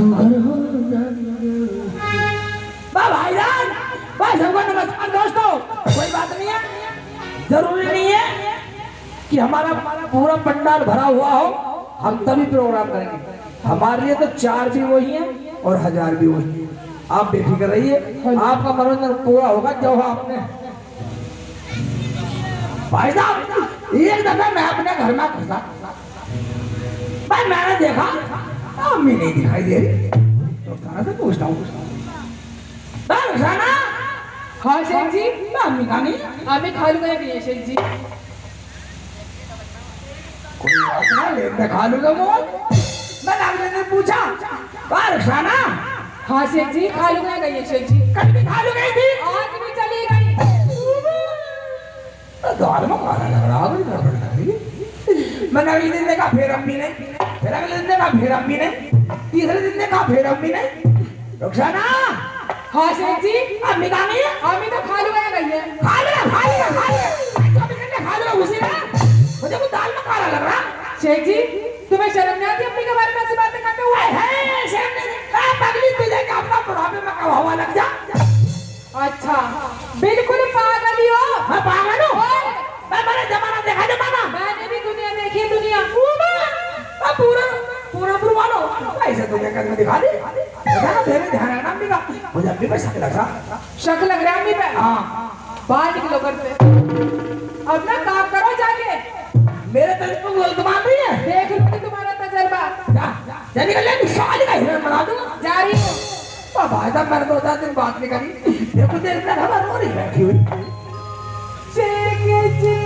जादूगर हो भाईजान। भाई सबको नमस्कार दोस्तों। कोई बात नहीं है, जरूरी नहीं है कि हमारा पूरा पंडाल भरा हुआ हो, हम तभी प्रोग्राम करेंगे। हमारे लिए तो 4 भी वही है और 1000 भी वही है। आप बेफिक्र रहिए, आपका मनोरंजन पूरा होगा। जो आपने भाई साहब एक दफा मैं अपने घर में घुसा, भाई मैंने देखा अम्मी नहीं दिखाई दे रही, तो खाना से पूछता हूँ खाना। हाँ शेख जी, अम्मी का नहीं, हमें खा लूंगा नहीं है शेख जी। कोई बात ना, लेते खा लूंगा। बोल, मैंने अगले दिन पूछा खाना। हाँ शेख जी, खा लूंगा गई है शेख जी। कल भी खा लू गई थी, आज भी चली गई। द्वार में खाना लग रहा है। मैंने अगले दिन देखा फिर अम्मी ने, फिर अगले दिन देखा फिर अम्मी ने, तीसरे दिन देखा फिर अम्मी ने। रुखसाना। हाँ शेख जी, अम्मी कहाँ गई है? अम्मी तो खा लूंगा गई है। खा लिया खा लिया खा लिया, 24 घंटे खा लिया उसी ने। मुझे वो दाल में काला लग रहा। शेख जी, तुम्हें शर्म नहीं आती अपनी के बारे में ऐसी बातें करते हुए? है शर्म नहीं, पगली तुझे क्या अपना बुढ़ापे में कब हवा लग जा। अच्छा, बिल्कुल पागल ही हो। मैं पागल हूँ? मैंने जमाना देखा, जमाना। मैंने भी दुनिया देखी, दुनिया पूरा पूरा बुलवा लो। ऐसे दुनिया का दिखा दी, ध्यान रखना अम्मी का। मुझे अम्मी पे शक लग रहा। शक लग रहा है अम्मी पे? हाँ। बाहर निकलो घर से, अपना काम करो जाके। मेरे तरीके को गलत मान रही है। देख लूंगी तुम्हारा तजर्बा। जा निकल ले, शादी का हिरण बना दूंगा। जा रही हूँ। भाई साहब मैंने 2-4 दिन बात नहीं करी, देखो देखना खबर हो रही बैठी हुई। शेख जी,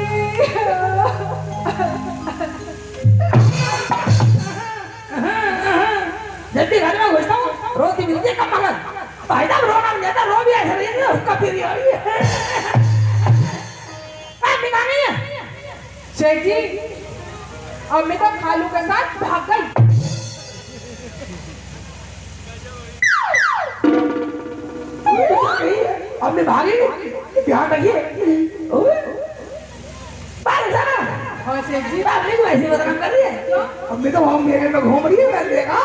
जल्दी घर में घुसता हूँ, रोटी मिलती है कम मगर। भाई साहब रोना नहीं आता, रो भी ऐसा रही है, हुक्का पी रही है। अम्मी कहाँ गई है? शेख जी, अम्मी तो खालू के साथ भाग गई। अम्मी भागी, ध्यान रखिए। हाँ शेख जी, अम्मी को ऐसे बदनाम कर रही है। अम्मी तो वहाँ मेरे में घूम रही है, मैंने देखा।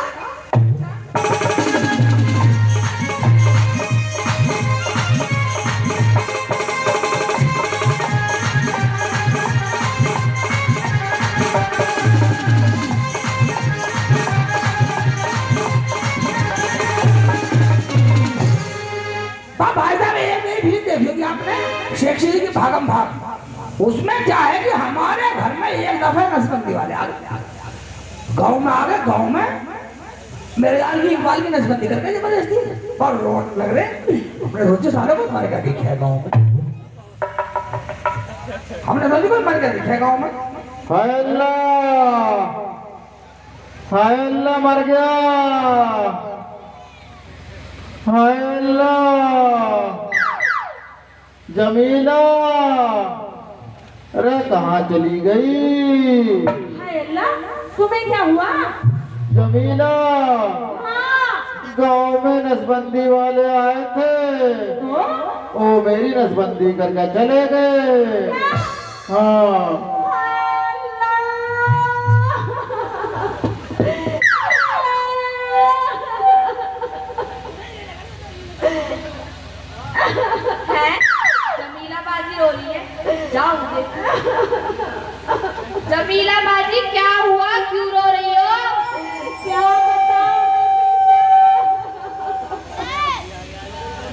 भाई साहब एक नई फिल्म देखी होगी आपने, शेख जी की भागम भाग। उसमें क्या है कि हमारे घर में एक दफे नसबंदी वाले आ गए, गाँव में आ गए। गाँव में मेरे यार की इकबाल की नसबंदी कर गए जबरदस्ती, और रोड लग रहे। हमने सोचे सालों को मर गया दिखे गाँव में, हमने सोचे कोई मर गया दिखे गाँव में। हाय अल्लाह मर गया। हाय अल्लाह, जमीला अरे कहाँ चली गई? हाय अल्लाह, तुम्हें क्या हुआ? जमीला, हाँ। गाँव में नसबंदी वाले आए थे, ओ मेरी नसबंदी करके चले गए। हाँ जमीला बाजी रो रही है, जाओ जमीला बाजी क्या हुआ, क्यों रो रही हो? क्या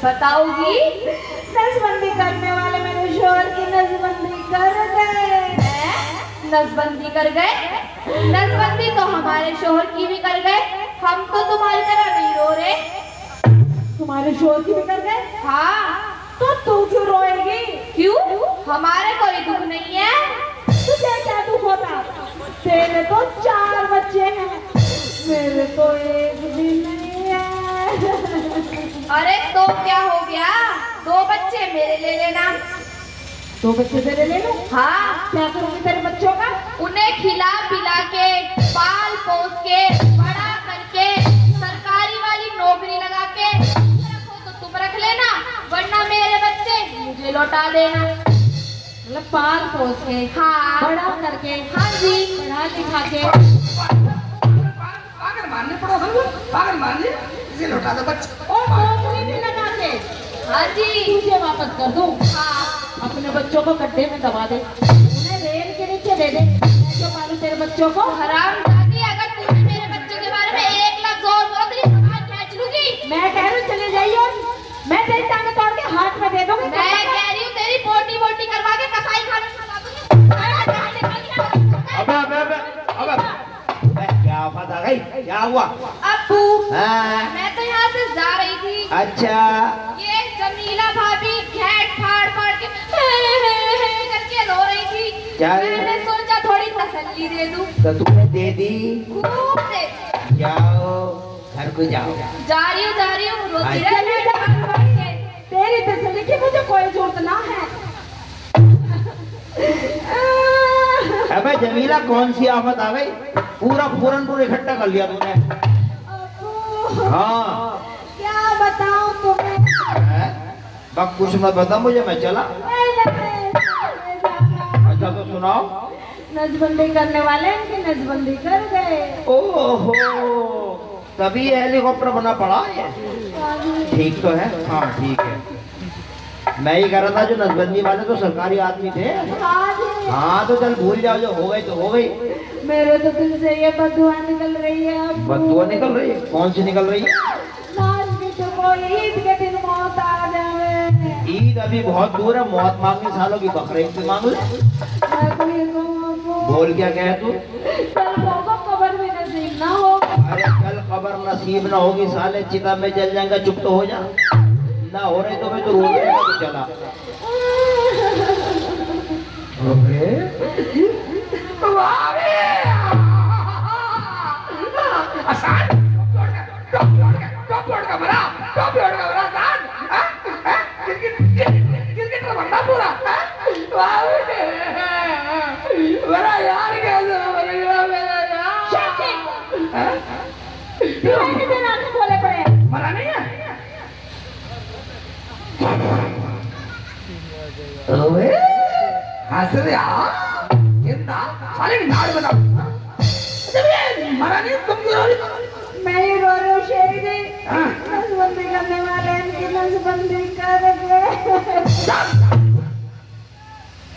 बताओगी? नसबंदी करने वाले मेरे शोहर की नसबंदी कर गए। नसबंदी कर गए? नसबंदी तो हमारे शोहर की भी कर गए, हम तो तुम्हारी तरह नहीं रो रहे। तुम्हारे शोहर की भी कर गए? हाँ। तो तू क्यों रोएगी? क्यों? हमारे कोई दुख नहीं है। तुझे क्या दुख होता? तेरे तो 4 बच्चे हैं, मेरे तो एक भी नहीं है। अरे तो क्या हो गया, 2 बच्चे मेरे ले लेना। 2 बच्चे तेरे ले लो? हाँ। क्या करूँगी तेरे बच्चों का? उन्हें खिला पिला के, पाल पोस के, बड़ा करके, सरकारी वाली नौकरी लगा के रखो तो तुम रख लेना, वरना मेरे बच्चे मुझे लौटा देना। मतलब पाल पोस के, हाँ, बड़ा करके, हाँ जी, पढ़ा लिखा के। मारने पड़ोसन को पागल मान ली इसे लौटा दो बच्चे और नौकरी भी लगा के हाँ जी। तुझे वापस कर दूं। हाँ। अपने बच्चों को गड्ढे में दबा दे, उन्हें रेल के नीचे दे दे। मैं क्यों मारूं तेरे बच्चों को? हराम दादी, अगर तुमने मेरे बच्चों के बारे में एक लफ्ज और बोला तो ये समाज खींच लूंगी। मैं कह रही हूँ चले जाइए, मैं तेरी टांगे तोड़ के हाथ में दे दूंगी। मैं कह रही हूँ तेरी बोटी बोटी करवा के कसाई खाने में लगा दूंगी। अबे क्या आफत आ गई? क्या हुआ? अब्बू, हाँ। मैं तो यहाँ से जा रही थी। अच्छा, ये जमीला भाभी घेट फाड़ फाड़ के करके रो रही थी। क्या? मैंने सोचा थोड़ी तसल्ली दे दूं। तो तुमने दे दी? खूब दे। जाओ घर को जाओ। जा रही हूँ रोती अच्छा। रह घेट फाड़ फाड़ के। तेरी तसल्ली की मुझे कोई जरूरत ना है। अबे जमीला, कौन सी आफत आ गई? पूरा पूरनपुर इकट्ठा कर लिया तूने। अब्बू, हाँ, क्या बताऊं तुम्हें? बक कुछ मत बता मुझे, मैं चला। अच्छा तो सुनाओ। नसबंदी करने वाले इनकी नसबंदी कर गए। ओहो, तभी ये हेलीकॉप्टर बना पड़ा है। ठीक तो है? हाँ ठीक है। मैं ही कर रहा था, जो नसबंदी वाले तो सरकारी आदमी थे। हाँ तो चल भूल जाओ, जो हो गई तो हो गई। मेरे तो दिल से ये बदुआ निकल रही है अब। बदुआ निकल रही है? कौन सी निकल रही है? नाच की तो कोई ईद के दिन मौत आ जावे। ईद अभी बहुत दूर है, मौत मांगने सालों की बकरे की मांग ले। मैं तो ये कहूँ आपको, बोल क्या कहे तू? कल को कब्र में नसीब ना हो। अरे कल खबर नसीब ना होगी साले, चिता में जल जाएगा, चुप तो हो जा। ना हो रही तो मैं तो रो रही तो चला। बोले पड़े मरा नहीं है? ओए हंस रहे यार, जिंदा साले की नाड़ बना। मरा नहीं, तुम क्यों रो रही हो? मैं ही रो रही हूँ शेर जी। हाँ। नसबंदी करने वाले इनकी नसबंदी कर गए।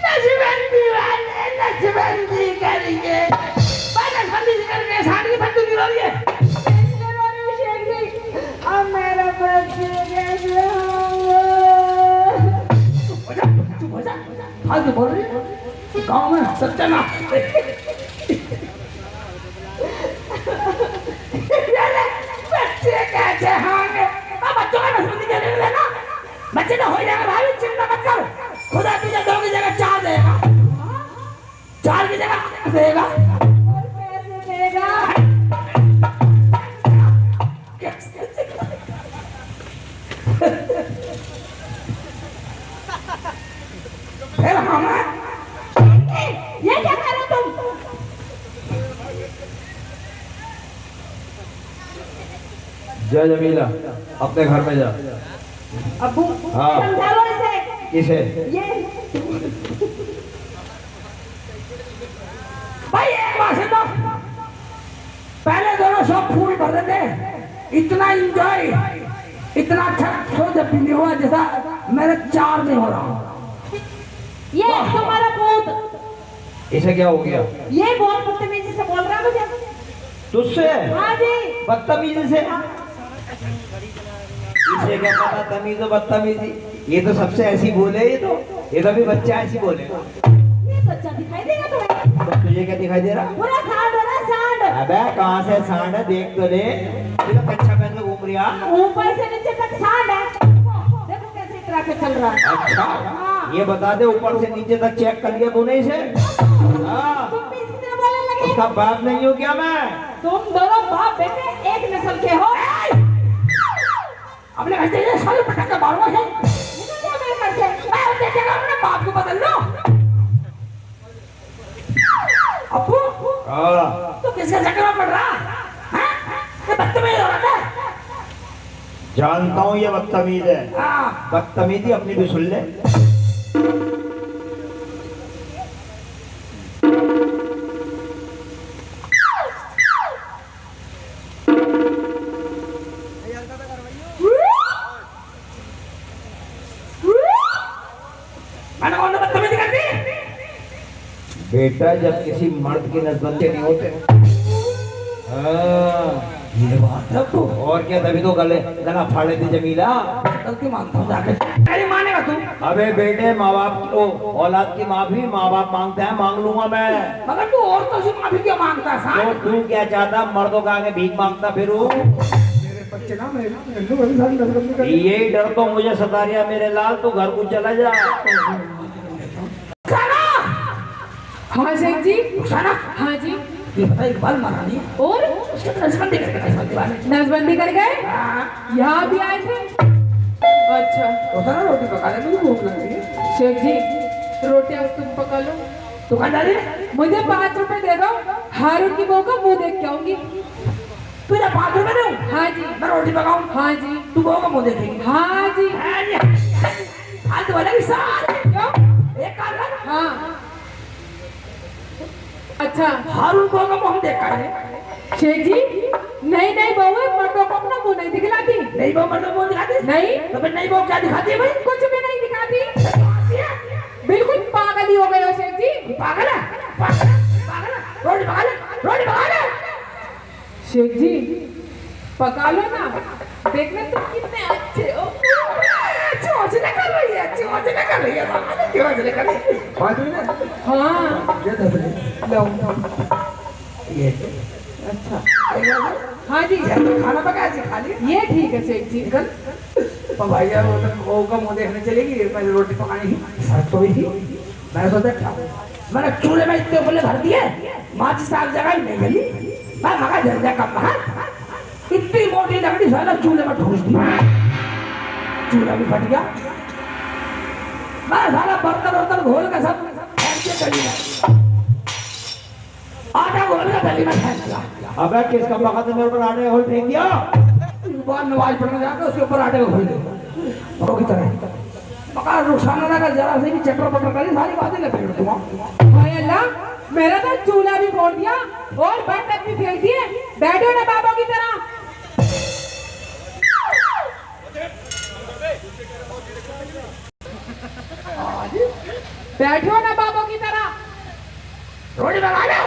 नसबंदी वाले नसबंदी करेंगे, नसबंदी करके साड़ी की फट्टू की रो रही है। इसलिए रो रही हूँ शेर जी, अब मेरा बच्चे कैसे होंगे? चुप हो जा। फालतू बोल रही है, गाँव में सच्चा ना। बच्चे कैसे होंगे? बच्चों का नसबंदी करने देना, बच्चे तो हो जाएगा भाई, चिंता मत कर। खुदा तुझे 2 की जगह 4 देगा, 4 की जगह देगा। और कैसे देगा? फिर हम ये क्या कर रहे हो तुम? जा जमीला, अपने घर में जा। अब्बू, हाँ। समझा लो इसे। किसे? ये भाई एक बात सुनो, पहले दोनों सब फूल भर रहे थे, इतना इंजॉय, इतना अच्छा शो जब भी नहीं हुआ जैसा मेरे 4 में हो रहा। ये तुम्हारा पोत, इसे क्या हो गया? ये बहुत बदतमीजी से बोल रहा है मुझे। तुझसे? हाँ जी। बदतमीजी से? इसे क्या पता तमीज और बदतमीजी? ये तो सबसे ऐसी बोले, ये तो भी बच्चा ऐसी बोले। ये बच्चा दिखाई देगा तुम्हें? तो तुझे क्या दिखाई दे रहा? पूरा सांड हो रहा है, सांड। अबे कहाँ से सांड है, देख तो ले। ये तो कच्छा पहन के घूम रहा। ऊपर से नीचे तक सांड है। देखो कैसे इतरा के चल रहा है। अच्छा, ये बता दे ऊपर से नीचे तक चेक कर लिया तूने इसे? हाँ। तुम भी इसकी तरह बोलने लगे। उसका बाप नहीं हो क्या मैं? तुम दोनों बाप बेटे एक नस्ल के हो। अपने घर से साले पटाखे मारूंगा है। निकल जाओ मेरे घर से। मैं अपने जगह अपने बाप को बदल लो। अप्पू, तू किसके चक्कर में पड़ रहा? हाँ? ये बदतमीज हो रहा था। जानता हूँ ये बदतमीज है। हाँ। बदतमीजी अपनी भी सुन ले। कौन बदतमीजी करती? बेटा जब किसी मर्द की नसबंदी नहीं होते। ये बात है तो। और क्या, तभी तो गला फाड़ लेती जमीला। गलती मानता हूँ जाके। अरे मानेगा तू? अबे बेटे, माँ बाप को औलाद की माफी माँ बाप मांगते हैं, मांग लूंगा मैं। मगर तू और तो से माफी क्यों मांगता है? तो तू क्या चाहता, मर्दों का आगे भीख मांगता फिरूं? मेरे बच्चे ना मैं यही डर तो मुझे सता रिया मेरे लाल, तू घर को चला जा। हाँ शेख जी। रुखसाना, हाँ जी। ये बता इकबाल माना नहीं और उसके नसबंदी करके नसबंदी वाले। नसबंदी कर गए, हाँ। यहाँ भी आए थे। अच्छा होता ना रोटी पका ले, मुझे भूख लग रही है। शेख जी, रोटी आज तुम पका लो। दुकानदारी मुझे 5 रुपए दे दो, हारून की बहू का मुंह देख के आऊंगी। तुझे 5 रुपए दूं? हाँ जी। मैं रोटी पकाऊं? हाँ जी। तू बहू का मुंह देखेगी? हाँ जी। फालतू वाला भी सारे। क्यों? एक काम कर। हाँ। अच्छा हारून बहू का मुंह देख कर शेख जी, नहीं नहीं बहू मर्दों को अपना मुंह नहीं दिखलाती। नहीं बहू मतलब मुंह दिखाती? नहीं। तो फिर नहीं बहू क्या दिखाती है भाई? कुछ भी नहीं दिखाती। बिल्कुल पागल ही हो गए हो शेख जी। पागल है, पागल है, पागल है। रोटी पका ले, रोटी पका ले। शेख जी पका लो ना, देखने तुम कितने अच्छे हो। चोचले कर रही है, चोचले कर रही है, चोचले कर रही है। 5 रुपए? हाँ ये 10 रुपए। लो। ये अच्छा हाँ जी, तो खाना पकाया जी, खा लिया। ये ठीक है शेख जी। निकल। तो भाई यार वो तो बहू का मुंह देखने चलेगी, पहले रोटी पकानी थी, सर तो भी थी। मैंने सोचा मैंने चूल्हे में इतने उपले भर दिए, माचिस आग जगह ही नहीं गई। मैं मगा झंझा कम रहा, इतनी मोटी लकड़ी साला चूल्हे में ठूस दी, चूल्हा भी फट गया। मैं साला बर्तन वर्तन घोल के सब फेंक के गली में, आटा घोल के गली में फेंक दिया। अबे किसका पका तो मेरे ऊपर आटे होल फेंक दिया। बाद नमाज पढ़ने जाकर उसके ऊपर आटे को घोल दिया की तरह। पका रुखसाना ना कर, जरा से भी चटर पटर करी, सारी बातें लपेट दूंगा। हाय अल्लाह, मेरा तो चूल्हा भी फोड़ दिया और बर्तन भी फेंक दिए। बैठो ना बाबा की तरह। बैठो ना बाबा की तरह। रोटी पका लो।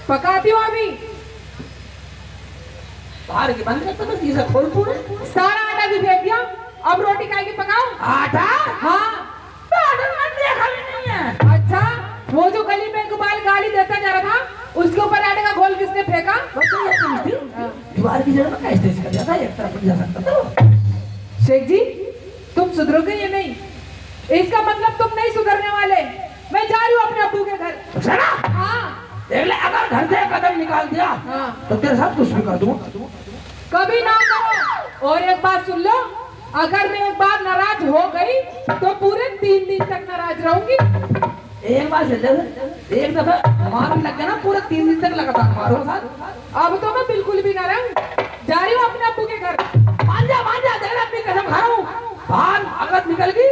पकाती हूँ अभी। बाहर की बंद कर, तो चीज़ें खोल पूरे। सारा आटा भी फेंक दिया, अब रोटी काहे की पकाऊं? आटा? हाँ। तो आटा तो मैंने देखा भी नहीं है। अच्छा, वो जो गली में इकबाल गाली देता जा रहा था, उसके ऊपर आटे का घोल किसने फेंका? बच्चे ये समझती, दीवार की जगह में कैसे कर जाता है, एक तरफ जा सकता था। शेख जी, तुम सुधरोगे या नहीं? इसका मतलब तुम नहीं सुधरने वाले। मैं जा रही हूँ अपने अब्बू के घर। सुना? हाँ। देख ले, अगर घर से कदम निकाल दिया, हाँ। तो तेरे साथ कुछ भी कर दूंगा। कभी ना करो। और एक बात सुन लो, अगर मैं एक बार नाराज हो गई तो पूरे 3 दिन तक नाराज रहूंगी। एक बार से एक दफा मारने लग गया ना, पूरे 3 दिन तक लगातार मारो साथ। अब तो मैं बिल्कुल भी ना रहूं। जा रही हूँ अपने अब्बू के घर। मान जा, देख रहा अपनी कसम खा रहा हूँ। भान अगर निकल गई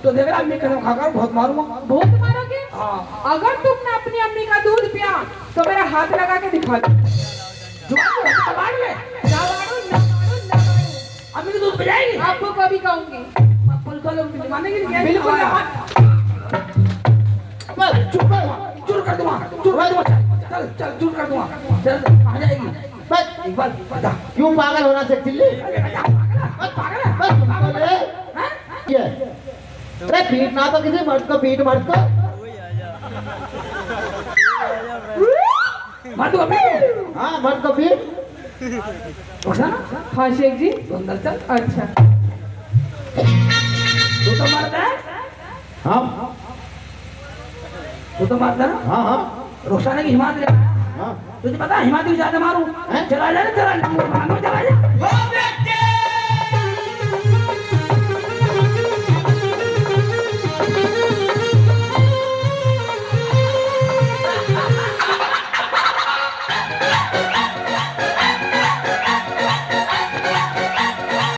तो देख रहा अपनी कसम खाकर बहुत मारूंगा। बहुत मारोगे? हाँ। अगर तुमने अपनी अम्मी का दूध पिया तो मेरा हाथ लगा के दिखा दो। बाढ़ में ना मारो, ना मारो, ना मारो। अम्मी की दूध पिलाएगी? आपको कभी कहूंगी। पुलिस वाले उनकी मानेगी नहीं? बिल्कुल ना। चूर कर दूंगा, चल चल चूर कर दूंगा। चल कहाँ जाएगी? बस इकबाल बता। क्यों पागल होना से चिल्ली? पागल है? बस ये अरे पीटना तो किसी मर्द को पीट मर्द को। मत दो अभी। हाँ मर्द को पीट। हाँ शेख जी। तो अंदर चल। अच्छा। तू तो मरता है? हाँ तू तो मरता है ना? हाँ हाँ रुखसाना की हिम्मत ले। हाँ। तुझे पता है हिम्मत भी ज्यादा मारूं? चला जा, चला जा, चला जा।